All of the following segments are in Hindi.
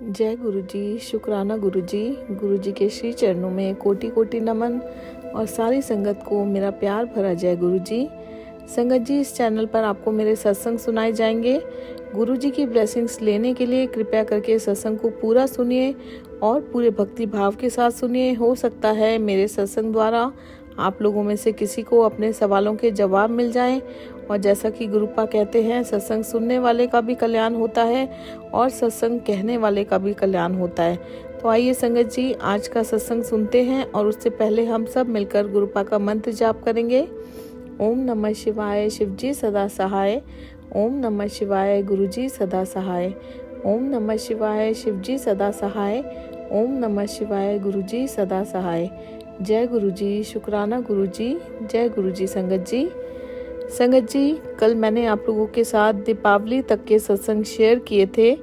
जय गुरु जी, शुक्राना गुरु जी के श्री चरणों में कोटि कोटि नमन और सारी संगत को मेरा प्यार भरा जय गुरु जी। संगत जी, इस चैनल पर आपको मेरे सत्संग सुनाए जाएंगे। गुरु जी की ब्लेसिंग्स लेने के लिए कृपया करके सत्संग को पूरा सुनिए और पूरे भक्ति भाव के साथ सुनिए। हो सकता है मेरे सत्संग द्वारा आप लोगों में से किसी को अपने सवालों के जवाब मिल जाएं। और जैसा कि गुरुपा कहते हैं, सत्संग सुनने वाले का भी कल्याण होता है और सत्संग कहने वाले का भी कल्याण होता है। तो आइए संगत जी, आज का सत्संग सुनते हैं और उससे पहले हम सब मिलकर गुरुपा का मंत्र जाप करेंगे। ओम नमः शिवाय, शिव जी सदा सहाय। ओम नमः शिवाय, गुरु जी सदा सहाय। ओम नमः शिवाय, शिव जी सदा सहाय। ओम नमः शिवाय, गुरु जी सदा सहाय। जय गुरु जी, शुक्राना गुरु जी। जय गुरु जी। संगत जी, कल मैंने आप लोगों के साथ दीपावली तक के सत्संग शेयर किए थे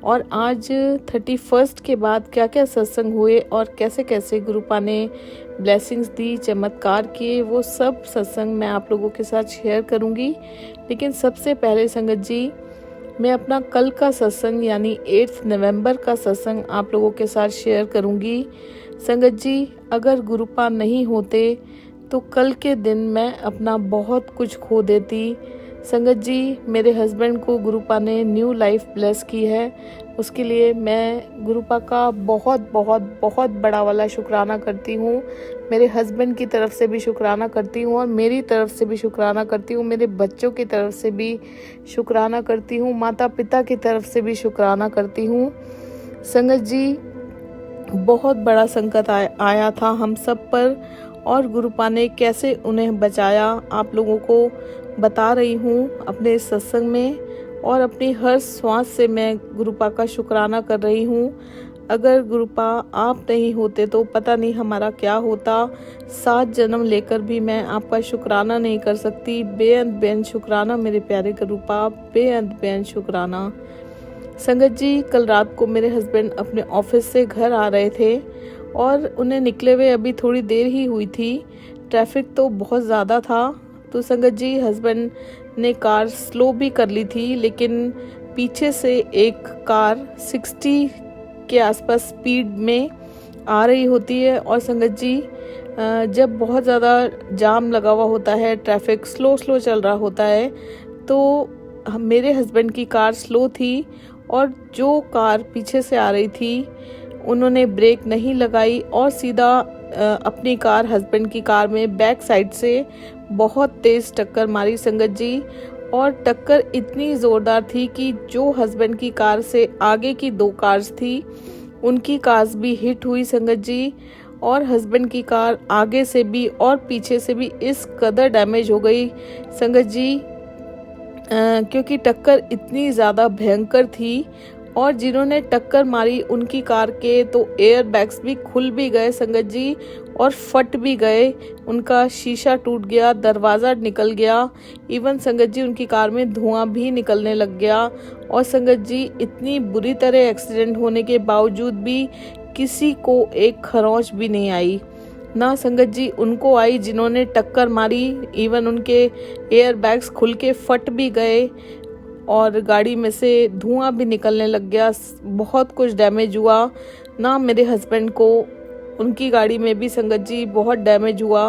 और आज 31 के बाद क्या क्या सत्संग हुए और कैसे कैसे गुरुपा ने ब्लेसिंग्स दी, चमत्कार किए, वो सब सत्संग मैं आप लोगों के साथ शेयर करूंगी। लेकिन सबसे पहले संगत जी, मैं अपना कल का सत्संग यानी 8 नवंबर का सत्संग आप लोगों के साथ शेयर करूंगी। संगत जी, अगर गुरुपा नहीं होते तो कल के दिन मैं अपना बहुत कुछ खो देती। संगत जी, मेरे हस्बैंड को गुरुपा ने न्यू लाइफ ब्लेस की है, उसके लिए मैं गुरुपा का बहुत बहुत बहुत बड़ा वाला शुक्राना करती हूँ। मेरे हस्बैंड की तरफ से भी शुक्राना करती हूँ और मेरी तरफ से भी शुक्राना करती हूँ, मेरे बच्चों की तरफ से भी शुक्राना करती हूँ, माता पिता की तरफ से भी शुक्राना करती हूँ। संगत जी, बहुत बड़ा संकट आया था हम सब पर और गुरुपा ने कैसे उन्हें बचाया आप लोगों को बता रही हूँ अपने सत्संग में, और अपनी हर श्वास से मैं गुरुपा का शुक्राना कर रही हूँ। अगर गुरुपा आप नहीं होते तो पता नहीं हमारा क्या होता। 7 जन्म लेकर भी मैं आपका शुक्राना नहीं कर सकती। बेअंत बेअंत शुक्राना मेरे प्यारे गुरुपा, बेअंत बेअंत शुक्राना। संगत जी, कल रात को मेरे हस्बैंड अपने ऑफिस से घर आ रहे थे और उन्हें निकले हुए अभी थोड़ी देर ही हुई थी। ट्रैफिक तो बहुत ज़्यादा था। तो संगत जी, हस्बैंड ने कार स्लो भी कर ली थी, लेकिन पीछे से एक कार 60 के आसपास स्पीड में आ रही होती है। और संगत जी, जब बहुत ज़्यादा जाम लगा हुआ होता है, ट्रैफिक स्लो चल रहा होता है, तो मेरे हस्बैंड की कार स्लो थी और जो कार पीछे से आ रही थी उन्होंने ब्रेक नहीं लगाई और सीधा अपनी कार हस्बैंड की कार में बैक साइड से बहुत तेज टक्कर मारी संगत जी। और टक्कर इतनी ज़ोरदार थी कि जो हस्बैंड की कार से आगे की 2 कार्स थी उनकी कार्स भी हिट हुई संगत जी। और हस्बैंड की कार आगे से भी और पीछे से भी इस कदर डैमेज हो गई संगत जी, क्योंकि टक्कर इतनी ज़्यादा भयंकर थी। और जिन्होंने टक्कर मारी उनकी कार के तो एयर बैग्स भी खुल भी गए संगत जी और फट भी गए, उनका शीशा टूट गया, दरवाज़ा निकल गया, इवन संगत जी उनकी कार में धुआं भी निकलने लग गया। और संगत जी, इतनी बुरी तरह एक्सीडेंट होने के बावजूद भी किसी को एक खरोंच भी नहीं आई ना संगत जी उनको आई जिन्होंने टक्कर मारी। इवन उनके एयर बैग्स खुल के फट भी गए और गाड़ी में से धुआं भी निकलने लग गया, बहुत कुछ डैमेज हुआ ना। मेरे हस्बैंड को उनकी गाड़ी में भी संगत जी बहुत डैमेज हुआ।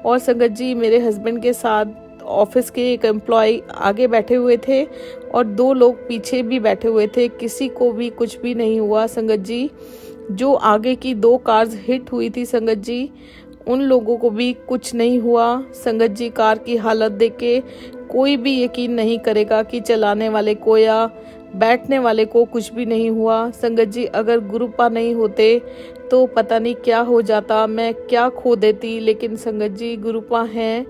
और संगत जी, मेरे हस्बैंड के साथ ऑफिस के एक एम्प्लॉय आगे बैठे हुए थे और 2 लोग पीछे भी बैठे हुए थे, किसी को भी कुछ भी नहीं हुआ संगत जी। जो आगे की 2 कार्स हिट हुई थी संगत जी, उन लोगों को भी कुछ नहीं हुआ संगत जी। कार की हालत देख के कोई भी यकीन नहीं करेगा कि चलाने वाले को या बैठने वाले को कुछ भी नहीं हुआ संगत जी। अगर गुरुपा नहीं होते तो पता नहीं क्या हो जाता, मैं क्या खो देती। लेकिन संगत जी, गुरुपा हैं,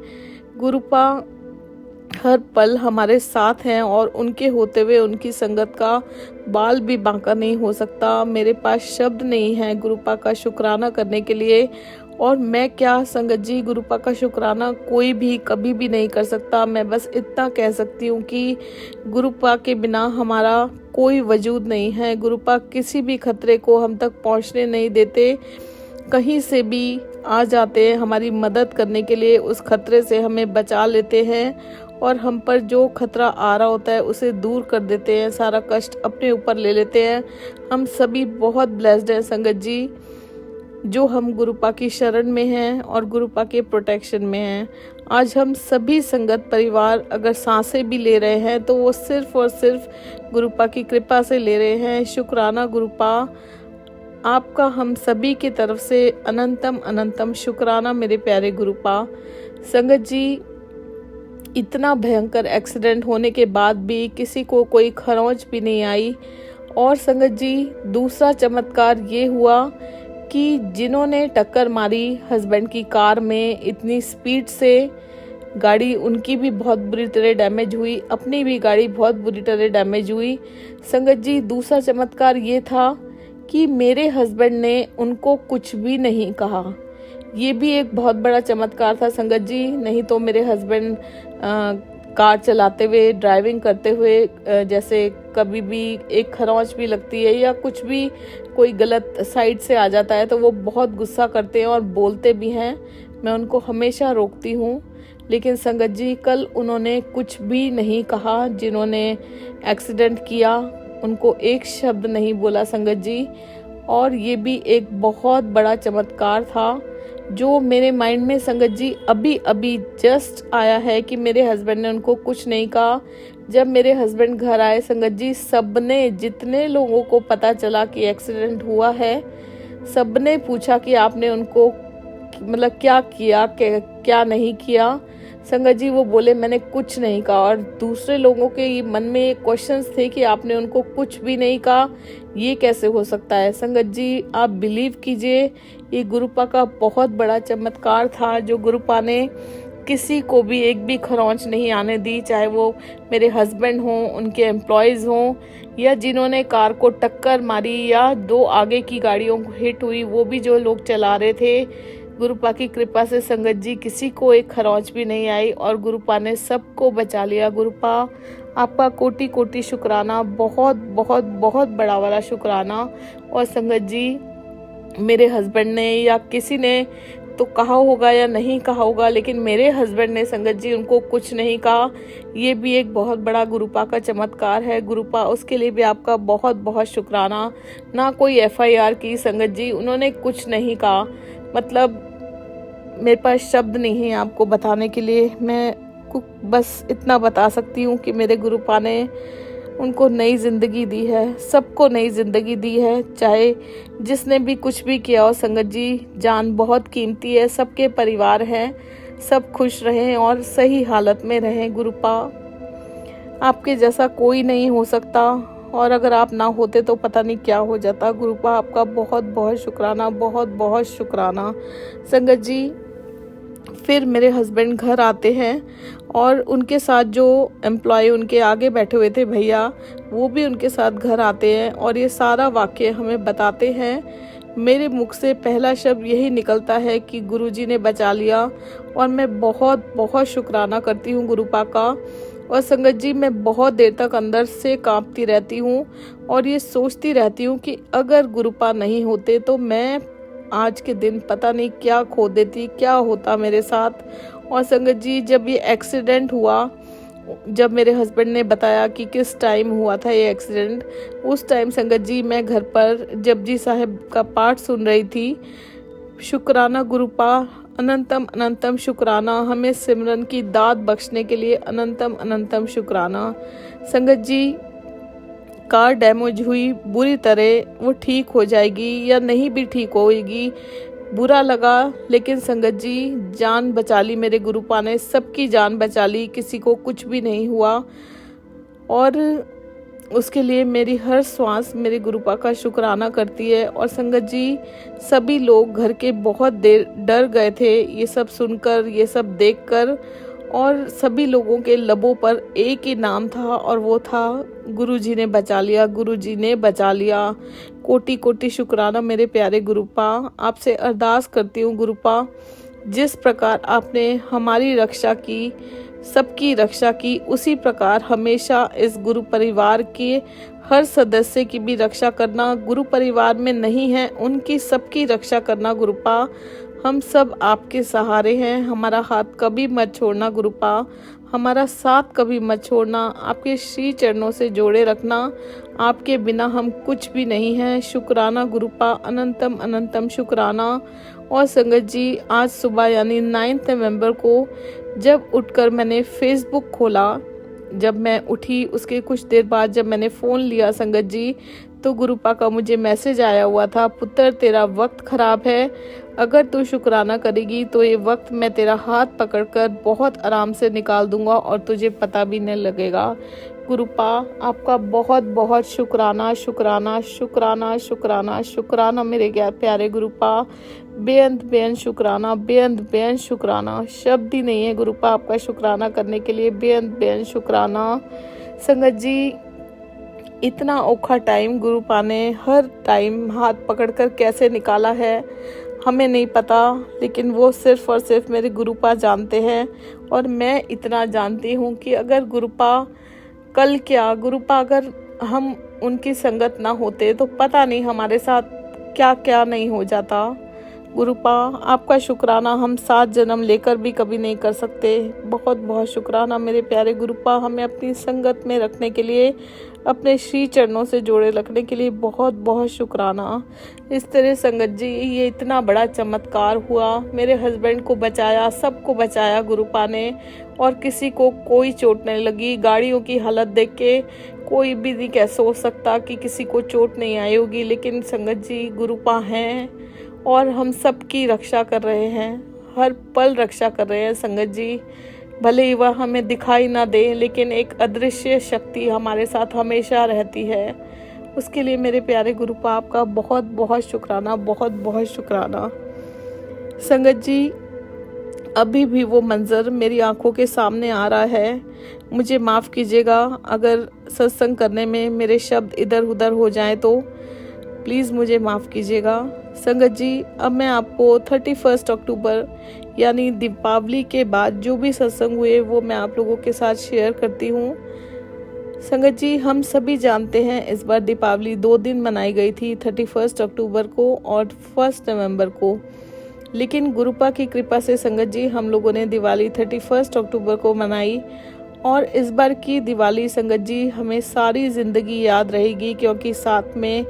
गुरुपा हर पल हमारे साथ हैं और उनके होते हुए उनकी संगत का बाल भी बांका नहीं हो सकता। मेरे पास शब्द नहीं है गुरुपा का शुक्राना करने के लिए। और मैं क्या संगत जी, गुरुपा का शुक्राना कोई भी कभी भी नहीं कर सकता। मैं बस इतना कह सकती हूँ कि गुरुपा के बिना हमारा कोई वजूद नहीं है। गुरुपा किसी भी खतरे को हम तक पहुँचने नहीं देते, कहीं से भी आ जाते हैं हमारी मदद करने के लिए, उस खतरे से हमें बचा लेते हैं। और हम पर जो खतरा आ रहा होता है उसे दूर कर देते हैं, सारा कष्ट अपने ऊपर ले लेते हैं। हम सभी बहुत ब्लेस्ड हैं संगत जी, जो हम गुरुपा की शरण में हैं और गुरुपा के प्रोटेक्शन में हैं। आज हम सभी संगत परिवार अगर सांसें भी ले रहे हैं तो वो सिर्फ और सिर्फ गुरुपा की कृपा से ले रहे हैं। शुक्राना गुरुपा, आपका हम सभी की तरफ से अनंतम अनंतम शुक्राना मेरे प्यारे गुरुपा। संगत जी, इतना भयंकर एक्सीडेंट होने के बाद भी किसी को कोई खरोंच भी नहीं आई। और संगत जी, दूसरा चमत्कार ये हुआ कि जिन्होंने टक्कर मारी हस्बैंड की कार में इतनी स्पीड से, गाड़ी उनकी भी बहुत बुरी तरह डैमेज हुई, अपनी भी गाड़ी बहुत बुरी तरह डैमेज हुई। संगत जी, दूसरा चमत्कार ये था कि मेरे हस्बैंड ने उनको कुछ भी नहीं कहा। ये भी एक बहुत बड़ा चमत्कार था संगत जी, नहीं तो मेरे हस्बैंड कार चलाते हुए, ड्राइविंग करते हुए, जैसे कभी भी एक खरोंच भी लगती है या कुछ भी कोई गलत साइड से आ जाता है तो वो बहुत गुस्सा करते हैं और बोलते भी हैं। मैं उनको हमेशा रोकती हूँ, लेकिन संगत जी कल उन्होंने कुछ भी नहीं कहा। जिन्होंने एक्सीडेंट किया उनको एक शब्द नहीं बोला संगत जी। और ये भी एक बहुत बड़ा चमत्कार था जो मेरे माइंड में संगत जी अभी अभी जस्ट आया है कि मेरे हस्बैंड ने उनको कुछ नहीं कहा। जब मेरे हस्बैंड घर आए संगत जी, सबने, जितने लोगों को पता चला कि एक्सीडेंट हुआ है, सबने पूछा कि आपने उनको मतलब क्या किया, क्या नहीं किया। संगत जी वो बोले मैंने कुछ नहीं कहा। और दूसरे लोगों के मन में ये क्वेश्चंस थे कि आपने उनको कुछ भी नहीं कहा, ये कैसे हो सकता है। संगत जी आप बिलीव कीजिए, ये गुरुपा का बहुत बड़ा चमत्कार था जो गुरुपा ने किसी को भी एक भी खरोंच नहीं आने दी, चाहे वो मेरे हस्बैंड हों, उनके एम्प्लॉयज़ हों, या जिन्होंने कार को टक्कर मारी या दो आगे की गाड़ियों को हिट हुई, वो भी जो लोग चला रहे थे। गुरुपा की कृपा से संगत जी किसी को एक खरोंच भी नहीं आई और गुरुपा ने सबको बचा लिया। गुरुपा आपका कोटि कोटि शुक्राना, बहुत बहुत बहुत बड़ा वाला शुक्राना। और संगत जी मेरे हस्बैंड ने या किसी ने तो कहा होगा या नहीं कहा होगा, लेकिन मेरे हस्बैंड ने संगत जी उनको कुछ नहीं कहा। ये भी एक बहुत बड़ा गुरुपा का चमत्कार है। गुरुपा उसके लिए भी आपका बहुत बहुत शुक्राना। ना कोई FIR की संगत जी, उन्होंने कुछ नहीं कहा। मतलब मेरे पास शब्द नहीं है आपको बताने के लिए। मैं बस इतना बता सकती हूँ कि मेरे गुरुपा ने उनको नई ज़िंदगी दी है, सबको नई ज़िंदगी दी है। चाहे जिसने भी कुछ भी किया हो संगत जी, जान बहुत कीमती है, सबके परिवार हैं, सब खुश रहें और सही हालत में रहें। गुरुपा आपके जैसा कोई नहीं हो सकता, और अगर आप ना होते तो पता नहीं क्या हो जाता। गुरुपा आपका बहुत बहुत शुक्राना, बहुत बहुत शुक्राना। संगत जी फिर मेरे हस्बैंड घर आते हैं और उनके साथ जो एम्प्लॉय उनके आगे बैठे हुए थे भैया, वो भी उनके साथ घर आते हैं और ये सारा वाक़या हमें बताते हैं। मेरे मुख से पहला शब्द यही निकलता है कि गुरुजी ने बचा लिया, और मैं बहुत बहुत शुक्राना करती हूँ गुरुपा का। और संगत जी मैं बहुत देर तक अंदर से कांपती रहती हूँ और ये सोचती रहती हूँ कि अगर गुरुपा नहीं होते तो मैं आज के दिन पता नहीं क्या खो देती, क्या होता मेरे साथ। और संगत जी जब ये एक्सीडेंट हुआ, जब मेरे हस्बैंड ने बताया कि किस टाइम हुआ था ये एक्सीडेंट, उस टाइम संगत जी मैं घर पर जपजी साहिब का पाठ सुन रही थी। शुक्राना गुरुपा, अनंतम अनंतम शुक्राना, हमें सिमरन की दात बख्शने के लिए अनंतम अनंतम शुक्राना। संगत जी कार डैमेज हुई बुरी तरह, वो ठीक हो जाएगी या नहीं भी ठीक होएगी, बुरा लगा, लेकिन संगत जी जान बचा ली मेरे गुरुपा ने, सबकी जान बचा ली, किसी को कुछ भी नहीं हुआ। और उसके लिए मेरी हर श्वास मेरे गुरुपा का शुक्राना करती है। और संगत जी सभी लोग घर के बहुत देर डर गए थे ये सब सुनकर, ये सब देखकर, और सभी लोगों के लबों पर एक ही नाम था और वो था गुरुजी ने बचा लिया, गुरुजी ने बचा लिया। कोटि कोटि शुक्राना मेरे प्यारे गुरुपा। आपसे अरदास करती हूँ गुरुपा, जिस प्रकार आपने हमारी रक्षा की, सबकी रक्षा की, उसी प्रकार हमेशा इस गुरु परिवार के हर सदस्य की भी रक्षा करना। गुरु परिवार में नहीं है उनकी सबकी रक्षा करना गुरुपा। हम सब आपके सहारे हैं, हमारा हाथ कभी मत छोड़ना गुरुपा। हमारा साथ कभी मत छोड़ना, आपके श्री चरणों से जोड़े रखना। आपके बिना हम कुछ भी नहीं हैं। शुक्राना गुरुपा, अनंतम अनंतम शुक्राना। और संगत जी, आज सुबह यानी 9 नवंबर को जब उठकर मैंने फेसबुक खोला, जब मैं उठी उसके कुछ देर बाद जब मैंने फ़ोन लिया संगत जी, तो गुरुपा का मुझे मैसेज आया हुआ था, पुत्र तेरा वक्त ख़राब है, अगर तू शुक्राना करेगी तो ये वक्त मैं तेरा हाथ पकड़कर बहुत आराम से निकाल दूंगा और तुझे पता भी नहीं लगेगा। गुरुपा आपका बहुत बहुत शुक्राना शुक्राना शुक्राना शुक्राना शुक्राना मेरे प्यारे गुरुपा, बेअंत बेअंत शुक्राना, बेअंत बेअंत शुक्राना। शब्द ही नहीं है गुरुपा आपका शुक्राना करने के लिए, बेअंत बेअंत शुक्राना। संगत जी, इतना औखा टाइम गुरुपा ने हर टाइम हाथ पकड़कर कैसे निकाला है हमें नहीं पता, लेकिन वो सिर्फ और सिर्फ मेरे गुरुपा जानते हैं। और मैं इतना जानती हूँ कि अगर गुरुपा कल क्या, गुरुपा अगर हम उनकी संगत ना होते तो पता नहीं हमारे साथ क्या क्या नहीं हो जाता। गुरुपा आपका शुक्राना हम 7 जन्म लेकर भी कभी नहीं कर सकते। बहुत बहुत शुक्राना मेरे प्यारे गुरुपा, हमें अपनी संगत में रखने के लिए, अपने श्री चरणों से जोड़े रखने के लिए बहुत बहुत शुक्राना। इस तरह संगत जी, ये इतना बड़ा चमत्कार हुआ, मेरे हस्बैंड को बचाया, सबको बचाया गुरुपा ने, और किसी को कोई चोट नहीं लगी। गाड़ियों की हालत देख के कोई भी नहीं कह सोच सकता कि किसी को चोट नहीं आई होगी, लेकिन संगत जी गुरुपा हैं और हम सबकी रक्षा कर रहे हैं, हर पल रक्षा कर रहे हैं संगत जी। भले ही वह हमें दिखाई ना दे, लेकिन एक अदृश्य शक्ति हमारे साथ हमेशा रहती है। उसके लिए मेरे प्यारे गुरुपा आपका बहुत बहुत शुक्राना, बहुत बहुत शुक्राना। संगत जी, अभी भी वो मंज़र मेरी आंखों के सामने आ रहा है। मुझे माफ़ कीजिएगा अगर सत्संग करने में मेरे शब्द इधर उधर हो जाएं तो प्लीज़ मुझे माफ़ कीजिएगा। संगत जी, अब मैं आपको 31 अक्टूबर यानी दीपावली के बाद जो भी सत्संग हुए वो मैं आप लोगों के साथ शेयर करती हूँ। संगत जी, हम सभी जानते हैं इस बार दीपावली 2 दिन मनाई गई थी, 31 अक्टूबर को और 1 नवंबर को। लेकिन गुरुपा की कृपा से संगत जी हम लोगों ने दिवाली 31 अक्टूबर को मनाई। और इस बार की दिवाली संगत जी हमें सारी ज़िंदगी याद रहेगी, क्योंकि साथ में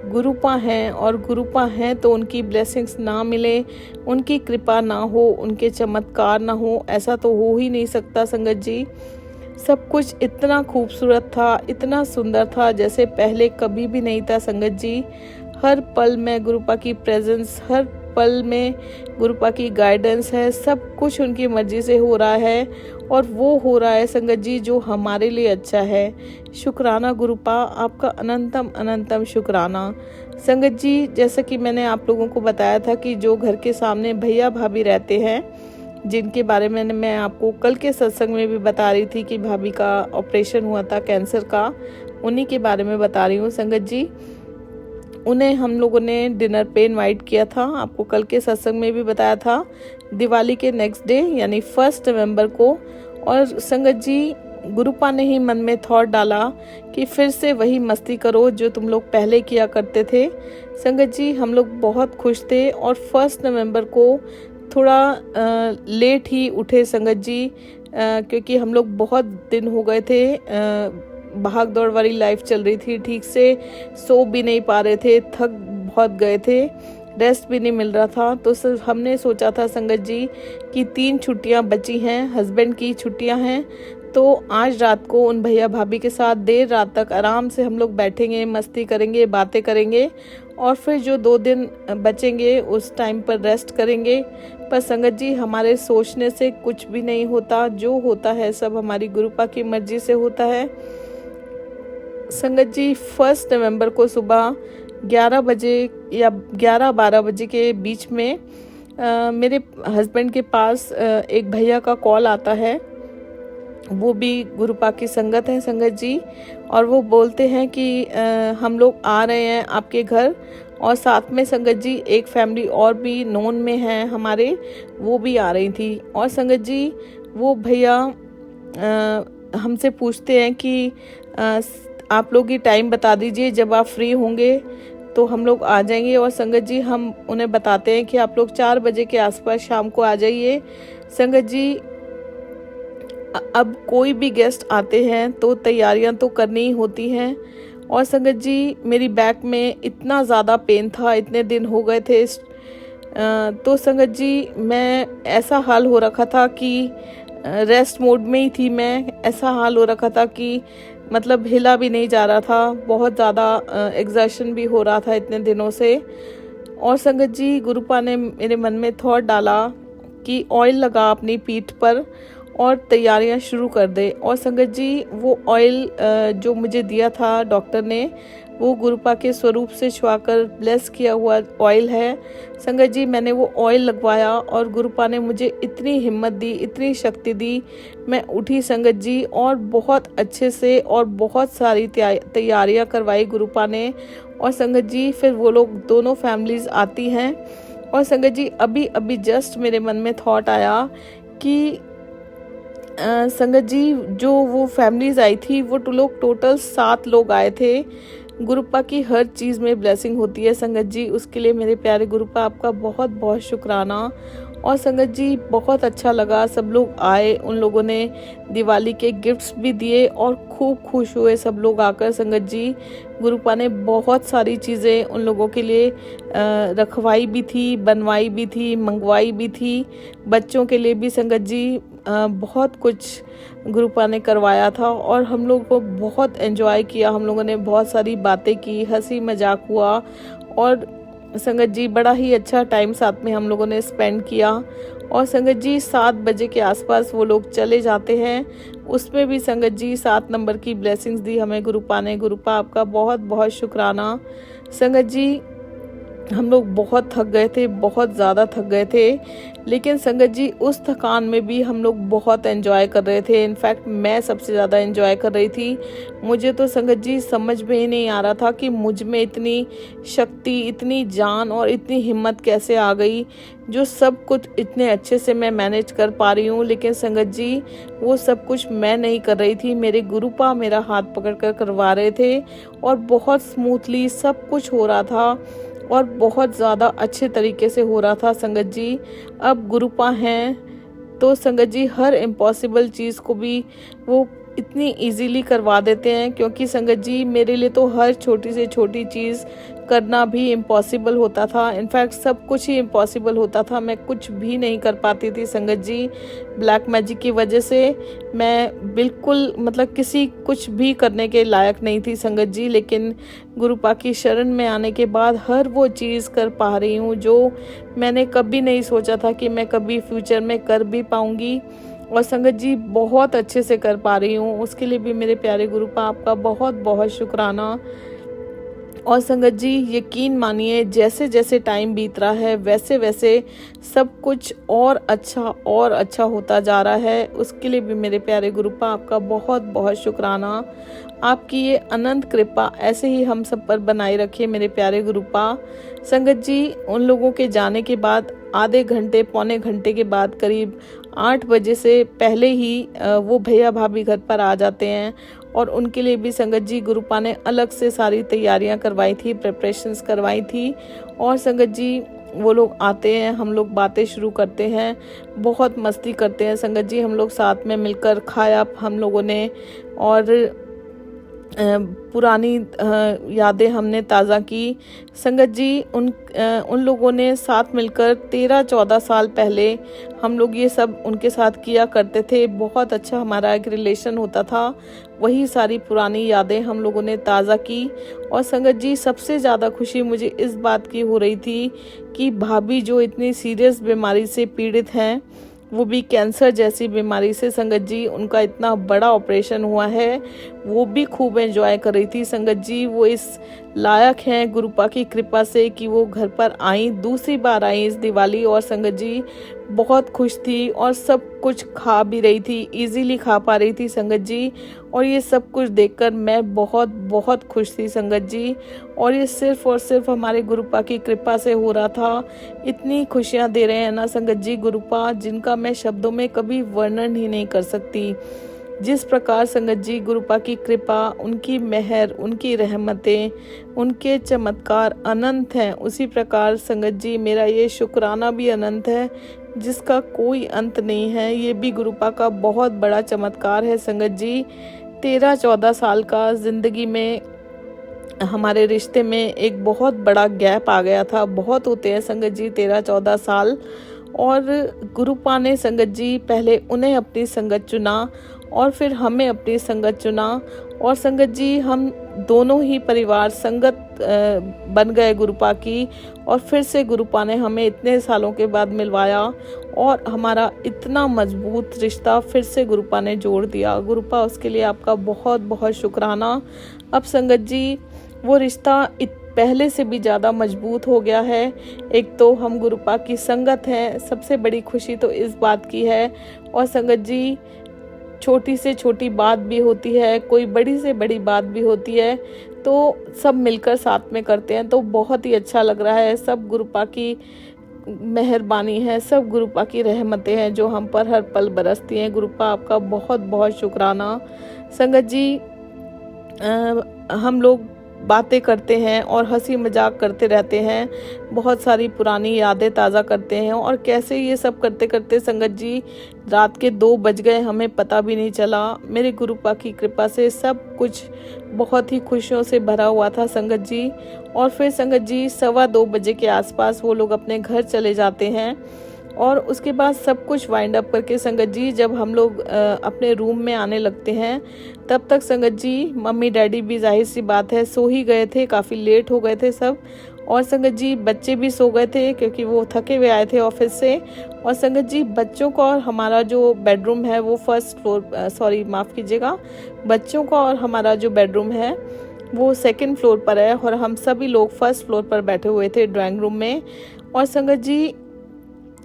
गुरुपा हैं, और गुरुपा हैं तो उनकी ब्लेसिंग्स ना मिले, उनकी कृपा ना हो, उनके चमत्कार ना हो, ऐसा तो हो ही नहीं सकता संगत जी। सब कुछ इतना खूबसूरत था, इतना सुंदर था जैसे पहले कभी भी नहीं था संगत जी। हर पल में गुरुपा की प्रेजेंस, हर पल में गुरुपा की गाइडेंस है, सब कुछ उनकी मर्जी से हो रहा है, और वो हो रहा है संगत जी जो हमारे लिए अच्छा है। शुक्राना गुरुपा, आपका अनंतम अनंतम शुक्राना। संगत जी, जैसा कि मैंने आप लोगों को बताया था कि जो घर के सामने भैया भाभी रहते हैं, जिनके बारे में मैं आपको कल के सत्संग में भी बता रही थी कि भाभी का ऑपरेशन हुआ था कैंसर का, उन्हीं के बारे में बता रही हूँ संगत जी। उन्हें हम लोगों ने डिनर पे इनवाइट किया था, आपको कल के सत्संग में भी बताया था, दिवाली के नेक्स्ट डे यानी 1 नवंबर को। और संगत जी, गुरुपा ने ही मन में थॉट डाला कि फिर से वही मस्ती करो जो तुम लोग पहले किया करते थे। संगत जी, हम लोग बहुत खुश थे, और 1 नवंबर को थोड़ा लेट ही उठे संगत जी, क्योंकि हम लोग बहुत दिन हो गए थे, भाग दौड़ वाली लाइफ चल रही थी, ठीक से सो भी नहीं पा रहे थे, थक बहुत गए थे, रेस्ट भी नहीं मिल रहा था। तो हमने सोचा था संगत जी कि 3 छुट्टियां बची हैं, हस्बैंड की छुट्टियां हैं, तो आज रात को उन भैया भाभी के साथ देर रात तक आराम से हम लोग बैठेंगे, मस्ती करेंगे, बातें करेंगे, और फिर जो 2 दिन बचेंगे उस टाइम पर रेस्ट करेंगे। पर संगत जी, हमारे सोचने से कुछ भी नहीं होता, जो होता है सब हमारी गुरुपा की मर्जी से होता है। संगत जी, 1 नवंबर को सुबह 11 बजे या 11-12 बजे के बीच में मेरे हस्बैंड के पास एक भैया का कॉल आता है, वो भी गुरुपा की संगत है संगत जी, और वो बोलते हैं कि हम लोग आ रहे हैं आपके घर, और साथ में संगत जी एक फैमिली और भी नोन में है हमारे, वो भी आ रही थी। और संगत जी, वो भैया हमसे पूछते हैं कि आप लोग ही टाइम बता दीजिए, जब आप फ्री होंगे तो हम लोग आ जाएंगे। और संगत जी, हम उन्हें बताते हैं कि आप लोग 4 बजे के आसपास शाम को आ जाइए। संगत जी, अब कोई भी गेस्ट आते हैं तो तैयारियां तो करनी ही होती हैं। और संगत जी, मेरी बैक में इतना ज़्यादा पेन था, इतने दिन हो गए थे तो संगत जी मैं ऐसा हाल हो रखा था कि रेस्ट मोड में ही थी मैं। ऐसा हाल हो रखा था कि मतलब हिला भी नहीं जा रहा था, बहुत ज़्यादा एग्जर्शन भी हो रहा था इतने दिनों से। और संगत जी, गुरुपा ने मेरे मन में थॉट डाला कि ऑयल लगा अपनी पीठ पर और तैयारियां शुरू कर दे। और संगत जी, वो ऑयल जो मुझे दिया था डॉक्टर ने, वो गुरुपा के स्वरूप से छुआकर ब्लेस किया हुआ ऑयल है। संगत जी, मैंने वो ऑयल लगवाया और गुरुपा ने मुझे इतनी हिम्मत दी, इतनी शक्ति दी। मैं उठी संगत जी और बहुत अच्छे से और बहुत सारी तैयारियां करवाई गुरुपा ने। और संगत जी, फिर वो लोग दोनों फैमिलीज आती हैं। और संगत जी, अभी अभी जस्ट मेरे मन में थॉट आया कि संगत जी, जो वो फैमिलीज आई थी वो लोग टोटल 7 लोग आए थे। गुरुपा की हर चीज़ में ब्लेसिंग होती है संगत जी, उसके लिए मेरे प्यारे गुरुपा आपका बहुत बहुत शुक्राना। और संगत जी, बहुत अच्छा लगा, सब लोग आए, उन लोगों ने दिवाली के गिफ्ट्स भी दिए और खूब खुश हुए सब लोग आकर। संगत जी, गुरुपा ने बहुत सारी चीज़ें उन लोगों के लिए रखवाई भी थी, बनवाई भी थी, मंगवाई भी थी। बच्चों के लिए भी संगत जी बहुत कुछ गुरुपा ने करवाया था और हम लोग को बहुत एंजॉय किया। हम लोगों ने बहुत सारी बातें की, हंसी मजाक हुआ और संगत जी बड़ा ही अच्छा टाइम साथ में हम लोगों ने स्पेंड किया। और संगत जी, 7 बजे के आसपास वो लोग चले जाते हैं। उसमें भी संगत जी 7 नंबर की ब्लेसिंग्स दी हमें गुरुपा ने। गुरुपा आपका बहुत बहुत शुक्राना। संगत जी, हम लोग बहुत थक गए थे, बहुत ज़्यादा थक गए थे, लेकिन संगत जी उस थकान में भी हम लोग बहुत एंजॉय कर रहे थे। इनफैक्ट मैं सबसे ज़्यादा एंजॉय कर रही थी। मुझे तो संगत जी समझ में ही नहीं आ रहा था कि मुझ में इतनी शक्ति, इतनी जान और इतनी हिम्मत कैसे आ गई, जो सब कुछ इतने अच्छे से मैं मैनेज कर पा रही हूँ। लेकिन संगत जी, वो सब कुछ मैं नहीं कर रही थी, मेरे गुरुपा मेरा हाथ पकड़ कर करवा रहे थे और बहुत स्मूथली सब कुछ हो रहा था और बहुत ज़्यादा अच्छे तरीके से हो रहा था। संगत जी, अब गुरुपा हैं तो संगत जी हर इम्पॉसिबल चीज़ को भी वो इतनी इजीली करवा देते हैं, क्योंकि संगत जी मेरे लिए तो हर छोटी से छोटी चीज़ करना भी इम्पॉसिबल होता था। इनफैक्ट सब कुछ ही इम्पॉसिबल होता था, मैं कुछ भी नहीं कर पाती थी संगत जी। ब्लैक मैजिक की वजह से मैं बिल्कुल मतलब किसी कुछ भी करने के लायक नहीं थी संगत जी। लेकिन गुरुपा की शरण में आने के बाद हर वो चीज़ कर पा रही हूँ जो मैंने कभी नहीं सोचा था कि मैं कभी फ्यूचर में कर भी पाऊँगी। और संगत जी बहुत अच्छे से कर पा रही हूँ, उसके लिए भी मेरे प्यारे गुरुपा आपका बहुत बहुत शुक्राना। और संगत जी, यकीन मानिए जैसे जैसे टाइम बीत रहा है वैसे वैसे सब कुछ और अच्छा होता जा रहा है। उसके लिए भी मेरे प्यारे गुरुपा आपका बहुत बहुत शुक्राना। आपकी ये अनंत कृपा ऐसे ही हम सब पर बनाए रखिए मेरे प्यारे गुरुपा। संगत जी, उन लोगों के जाने के बाद आधे घंटे पौने घंटे के बाद करीब 8 बजे से पहले ही वो भैया भाभी घर पर आ जाते हैं और उनके लिए भी संगत जी गुरुपा ने अलग से सारी तैयारियां करवाई थी, प्रिपरेशंस करवाई थी। और संगत जी वो लोग आते हैं, हम लोग बातें शुरू करते हैं, बहुत मस्ती करते हैं संगत जी। हम लोग साथ में मिलकर खाया हम लोगों ने और पुरानी यादें हमने ताज़ा की। संगत जी उन लोगों ने साथ मिलकर 13-14 साल पहले हम लोग ये सब उनके साथ किया करते थे। बहुत अच्छा हमारा एक रिलेशन होता था, वही सारी पुरानी यादें हम लोगों ने ताज़ा की। और संगत जी सबसे ज़्यादा खुशी मुझे इस बात की हो रही थी कि भाभी जो इतनी सीरियस बीमारी से पीड़ित हैं, वो भी कैंसर जैसी बीमारी से संगत जी, उनका इतना बड़ा ऑपरेशन हुआ है, वो भी खूब एंजॉय कर रही थी संगत जी। वो इस लायक हैं गुरुपा की कृपा से कि वो घर पर आई, दूसरी बार आई इस दिवाली और संगत जी बहुत खुश थी और सब कुछ खा भी रही थी, इजीली खा पा रही थी संगत जी। और ये सब कुछ देखकर मैं बहुत बहुत खुश थी संगत जी। और ये सिर्फ और सिर्फ हमारे गुरुपा की कृपा से हो रहा था। इतनी खुशियाँ दे रहे हैं ना संगत जी गुरुपा, जिनका मैं शब्दों में कभी वर्णन ही नहीं कर सकती। जिस प्रकार संगत जी गुरुपा की कृपा, उनकी मेहर, उनकी रहमतें, उनके चमत्कार अनंत हैं, उसी प्रकार संगत जी मेरा ये शुक्राना भी अनंत है जिसका कोई अंत नहीं है। ये भी गुरुपा का बहुत बड़ा चमत्कार है संगत जी। 13-14 साल का ज़िंदगी में हमारे रिश्ते में एक बहुत बड़ा गैप आ गया था। बहुत होते हैं संगत जी 13-14 साल, और गुरुपा ने संगत जी पहले उन्हें अपनी संगत चुना और फिर हमें अपनी संगत चुना, और संगत जी हम दोनों ही परिवार संगत बन गए गुरुपा की। और फिर से गुरुपा ने हमें इतने सालों के बाद मिलवाया और हमारा इतना मजबूत रिश्ता फिर से गुरुपा ने जोड़ दिया। गुरुपा, उसके लिए आपका बहुत बहुत शुक्राना। अब संगत जी वो रिश्ता पहले से भी ज़्यादा मजबूत हो गया है। एक तो हम गुरुपा की संगत हैं, सबसे बड़ी खुशी तो इस बात की है। और संगत जी छोटी से छोटी बात भी होती है, कोई बड़ी से बड़ी बात भी होती है, तो सब मिलकर साथ में करते हैं, तो बहुत ही अच्छा लग रहा है। सब गुरुपा की मेहरबानी है, सब गुरुपा की रहमतें हैं जो हम पर हर पल बरसती हैं। गुरुपा, आपका बहुत बहुत शुक्राना। संगत जी हम लोग बातें करते हैं और हंसी मजाक करते रहते हैं, बहुत सारी पुरानी यादें ताज़ा करते हैं, और कैसे ये सब करते करते संगत जी रात के 2 बज गए, हमें पता भी नहीं चला। मेरे गुरुपा की कृपा से सब कुछ बहुत ही खुशियों से भरा हुआ था संगत जी। और फिर संगत जी 2:15 बजे के आसपास वो लोग अपने घर चले जाते हैं, और उसके बाद सब कुछ वाइंड अप करके संगत जी जब हम लोग अपने रूम में आने लगते हैं, तब तक संगत जी मम्मी डैडी भी जाहिर सी बात है सो ही गए थे, काफ़ी लेट हो गए थे सब। और संगत जी बच्चे भी सो गए थे क्योंकि वो थके हुए आए थे ऑफिस से। और संगत जी बच्चों का और हमारा जो बेडरूम है वो बच्चों का और हमारा जो बेडरूम है वो 2nd फ्लोर पर है, और हम सभी लोग 1st फ्लोर पर बैठे हुए थे ड्राइंग रूम में। और संगत जी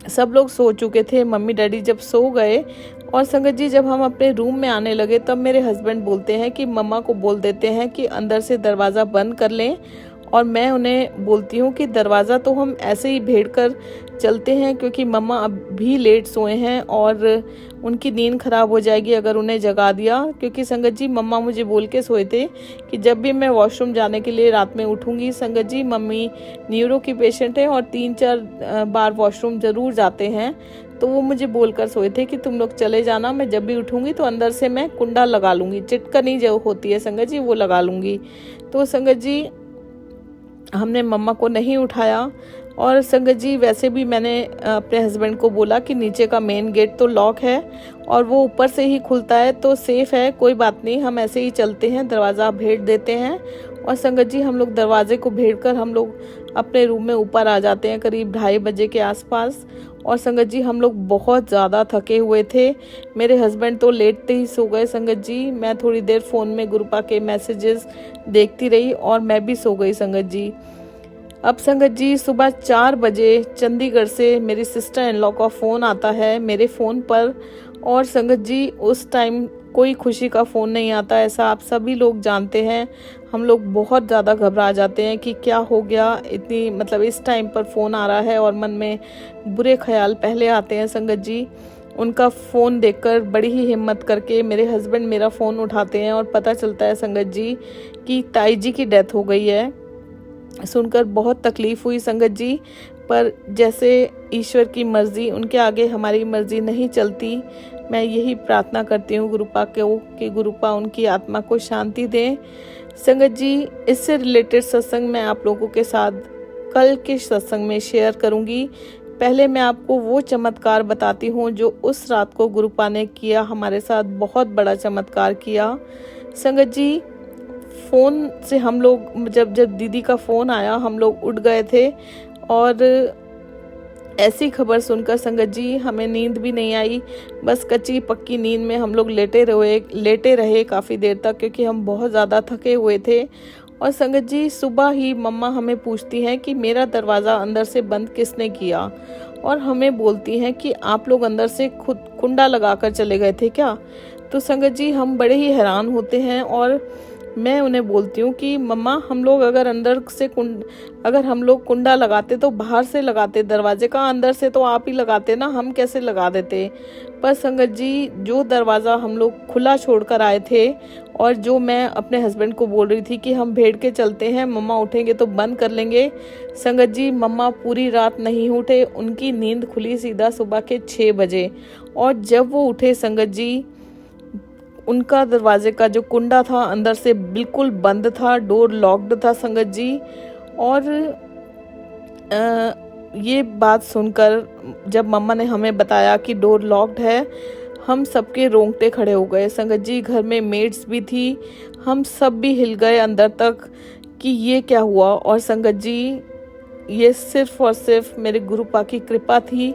सब लोग सो चुके थे, मम्मी डैडी जब सो गए, और संगत जी जब हम अपने रूम में आने लगे तब मेरे हस्बैंड बोलते हैं कि मम्मा को बोल देते हैं कि अंदर से दरवाज़ा बंद कर लें। और मैं उन्हें बोलती हूँ कि दरवाज़ा तो हम ऐसे ही भेड़ कर चलते हैं क्योंकि मम्मा अब भी लेट सोए हैं और उनकी नींद ख़राब हो जाएगी अगर उन्हें जगा दिया। क्योंकि संगत जी मम्मा मुझे बोल के सोए थे कि जब भी मैं वॉशरूम जाने के लिए रात में उठूँगी, संगत जी मम्मी न्यूरो की पेशेंट है और 3-4 बार वॉशरूम ज़रूर जाते हैं, तो वो मुझे बोलकर सोए थे कि तुम लोग चले जाना, मैं जब भी उठूँगी तो अंदर से मैं कुंडा लगा लूँगी, चिटकनी जो होती है संगत जी वो लगा लूँगी। तो संगत जी हमने मम्मा को नहीं उठाया। और संगत जी वैसे भी मैंने अपने हस्बैंड को बोला कि नीचे का मेन गेट तो लॉक है और वो ऊपर से ही खुलता है तो सेफ़ है, कोई बात नहीं, हम ऐसे ही चलते हैं, दरवाज़ा भेड़ देते हैं। और संगत जी हम लोग दरवाजे को भेड़ कर हम लोग अपने रूम में ऊपर आ जाते हैं करीब 2:30 बजे के आसपास। और संगत जी हम लोग बहुत ज़्यादा थके हुए थे, मेरे हस्बैंड तो लेटते ही सो गए संगत जी। मैं थोड़ी देर फ़ोन में गुरुपा के मैसेजेस देखती रही और मैं भी सो गई संगत जी। अब संगत जी सुबह 4 बजे चंडीगढ़ से मेरी सिस्टर इन लॉ का फ़ोन आता है मेरे फ़ोन पर। और संगत जी उस टाइम कोई खुशी का फ़ोन नहीं आता, ऐसा आप सभी लोग जानते हैं। हम लोग बहुत ज़्यादा घबरा जाते हैं कि क्या हो गया, इतनी मतलब इस टाइम पर फ़ोन आ रहा है, और मन में बुरे ख्याल पहले आते हैं संगत जी। उनका फ़ोन देखकर बड़ी ही हिम्मत करके मेरे हस्बैंड मेरा फ़ोन उठाते हैं और पता चलता है संगत जी कि ताई जी की डेथ हो गई है। सुनकर बहुत तकलीफ़ हुई संगत जी, पर जैसे ईश्वर की मर्ज़ी, उनके आगे हमारी मर्ज़ी नहीं चलती। मैं यही प्रार्थना करती हूँ गुरुपा को कि गुरुपा उनकी आत्मा को शांति दें। संगत जी इससे रिलेटेड सत्संग मैं आप लोगों के साथ कल के सत्संग में शेयर करूँगी। पहले मैं आपको वो चमत्कार बताती हूँ जो उस रात को गुरुपा ने किया, हमारे साथ बहुत बड़ा चमत्कार किया। संगत जी फ़ोन से हम लोग जब दीदी का फ़ोन आया हम लोग उठ गए थे, और ऐसी खबर सुनकर संगत जी हमें नींद भी नहीं आई, बस कच्ची पक्की नींद में हम लोग लेटे रहे काफ़ी देर तक क्योंकि हम बहुत ज़्यादा थके हुए थे। और संगत जी सुबह ही मम्मा हमें पूछती हैं कि मेरा दरवाज़ा अंदर से बंद किसने किया, और हमें बोलती हैं कि आप लोग अंदर से खुद कुंडा लगा कर चले गए थे क्या। तो संगत जी हम बड़े ही हैरान होते हैं और मैं उन्हें बोलती हूँ कि मम्मा हम लोग अगर अगर हम लोग कुंडा लगाते तो बाहर से लगाते दरवाजे का, अंदर से तो आप ही लगाते ना, हम कैसे लगा देते। पर संगत जी जो दरवाज़ा हम लोग खुला छोड़कर आए थे और जो मैं अपने हस्बैंड को बोल रही थी कि हम भेड़ के चलते हैं, मम्मा उठेंगे तो बंद कर लेंगे, संगत जी मम्मा पूरी रात नहीं उठे, उनकी नींद खुली सीधा सुबह के 6 बजे। और जब वो उठे संगत जी, उनका दरवाजे का जो कुंडा था अंदर से बिल्कुल बंद था, डोर लॉक्ड था संगत जी। और ये बात सुनकर जब मम्मा ने हमें बताया कि डोर लॉक्ड है, हम सबके रोंगटे खड़े हो गए संगत जी। घर में मेड्स भी थी, हम सब भी हिल गए अंदर तक कि ये क्या हुआ। और संगत जी ये सिर्फ और सिर्फ मेरे गुरुपा की कृपा थी।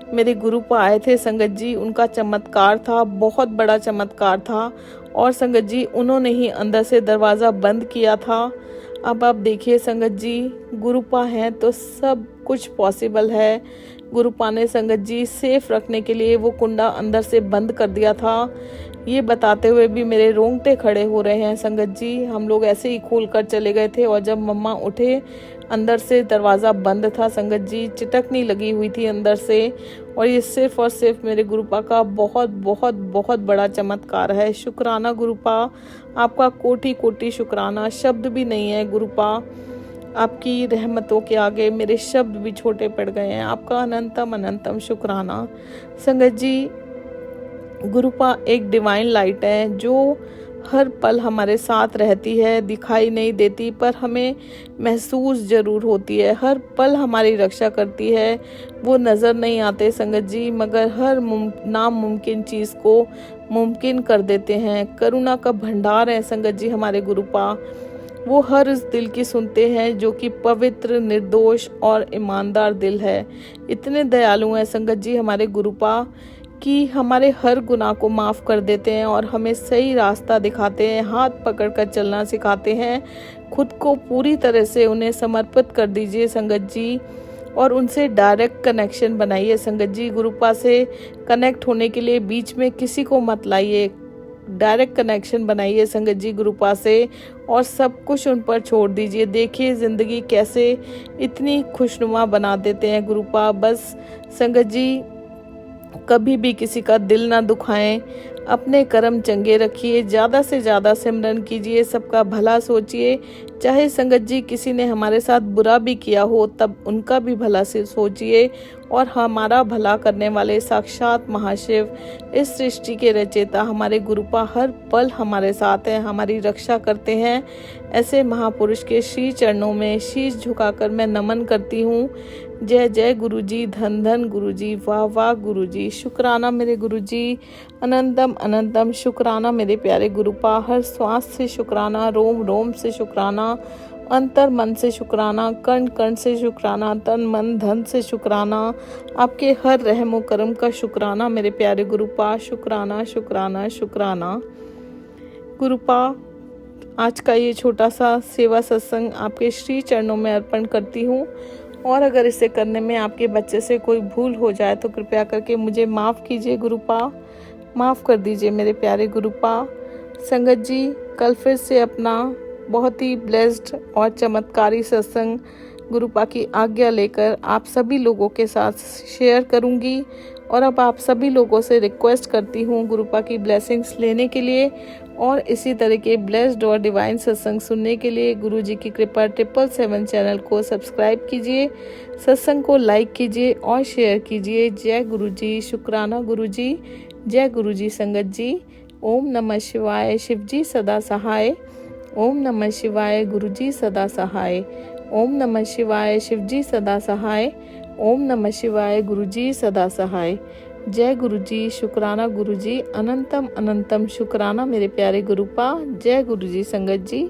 मेरे गुरुपा आए थे संगत जी, उनका चमत्कार था, बहुत बड़ा चमत्कार था। और संगत जी उन्होंने ही अंदर से दरवाज़ा बंद किया था। अब आप देखिए संगत जी, गुरुपा हैं तो सब कुछ पॉसिबल है। गुरुपा ने संगत जी सेफ रखने के लिए वो कुंडा अंदर से बंद कर दिया था। ये बताते हुए भी मेरे रोंगटे खड़े हो रहे हैं संगत जी। हम लोग ऐसे ही खोल कर चले गए थे और जब मम्मा उठे अंदर से दरवाज़ा बंद था संगत जी, चिटकनी लगी हुई थी अंदर से। और ये सिर्फ और सिर्फ मेरे गुरुपा का बहुत बहुत बहुत बड़ा चमत्कार है। शुक्राना गुरुपा, आपका कोटि कोटि शुक्राना, शब्द भी नहीं है गुरुपा। आपकी रहमतों के आगे मेरे शब्द भी छोटे पड़ गए हैं। आपका अनंतम अनंतम शुक्राना। संगत जी गुरुपा एक डिवाइन लाइट है जो हर पल हमारे साथ रहती है, दिखाई नहीं देती पर हमें महसूस ज़रूर होती है। हर पल हमारी रक्षा करती है। वो नज़र नहीं आते संगत जी, मगर हर नामुमकिन चीज़ को मुमकिन कर देते हैं। करुणा का भंडार है संगत जी हमारे गुरुपा। वो हर उस दिल की सुनते हैं जो कि पवित्र, निर्दोष और ईमानदार दिल है। इतने दयालु हैं संगत जी हमारे गुरुपा कि हमारे हर गुनाह को माफ़ कर देते हैं और हमें सही रास्ता दिखाते हैं, हाथ पकड़कर चलना सिखाते हैं। खुद को पूरी तरह से उन्हें समर्पित कर दीजिए संगत जी और उनसे डायरेक्ट कनेक्शन बनाइए संगत जी। गुरुपा से कनेक्ट होने के लिए बीच में किसी को मत लाइए, डायरेक्ट कनेक्शन बनाइए संगत जी गुरुपा से और सब कुछ उन पर छोड़ दीजिए। देखिए ज़िंदगी कैसे इतनी खुशनुमा बना देते हैं गुरुपा। बस संगत जी कभी भी किसी का दिल ना दुखाएं, अपने कर्म चंगे रखिए, ज़्यादा से ज़्यादा सिमरन कीजिए, सबका भला सोचिए। चाहे संगत जी किसी ने हमारे साथ बुरा भी किया हो तब उनका भी भला से सोचिए। और हमारा भला करने वाले साक्षात महाशिव, इस सृष्टि के रचयिता हमारे गुरुपा हर पल हमारे साथ हैं, हमारी रक्षा करते हैं। ऐसे महापुरुष के श्री चरणों में शीश झुकाकर मैं नमन करती हूँ। जय जय गुरुजी, धन धन गुरुजी, वाह वाह गुरुजी, शुक्राना मेरे गुरुजी, अनंतम अनंतम शुक्राना मेरे प्यारे गुरुपा। हर श्वास से शुक्राना, रोम रोम से शुक्राना, अंतर मन से शुक्राना, कण कण से शुक्राना, तन मन धन से शुक्राना। आपके हर रहमो करम का शुक्राना मेरे प्यारे गुरुपा। शुक्राना शुक्राना शुक्राना गुरुपा। आज का ये छोटा सा सेवा सत्संग आपके श्री चरणों में अर्पण करती हूँ। और अगर इसे करने में आपके बच्चे से कोई भूल हो जाए तो कृपया करके मुझे माफ़ कीजिए गुरुपा, माफ़ कर दीजिए मेरे प्यारे गुरुपा। संगत जी कल फिर से अपना बहुत ही ब्लेस्ड और चमत्कारी सत्संग गुरुपा की आज्ञा लेकर आप सभी लोगों के साथ शेयर करूंगी। और अब आप सभी लोगों से रिक्वेस्ट करती हूँ गुरुपा की ब्लेसिंग्स लेने के लिए और इसी तरह के ब्लेस्ड और डिवाइन सत्संग सुनने के लिए गुरुजी की कृपा 777 चैनल को सब्सक्राइब कीजिए, सत्संग को लाइक कीजिए और शेयर कीजिए। जय गुरुजी, शुक्राना गुरुजी, जय गुरुजी संगत जी। ओम नमः शिवाय, शिवजी सदा सहाय। ओम नमः शिवाय, गुरुजी सदा सहाय। ओम नमः शिवाय, शिवजी सदा सहाय। ओम नमः शिवाय, गुरुजी सदा सहाय। जय गुरुजी, शुक्राना गुरुजी, अनंतम अनंतम शुक्राना मेरे प्यारे गुरुपा। जय गुरुजी संगत जी।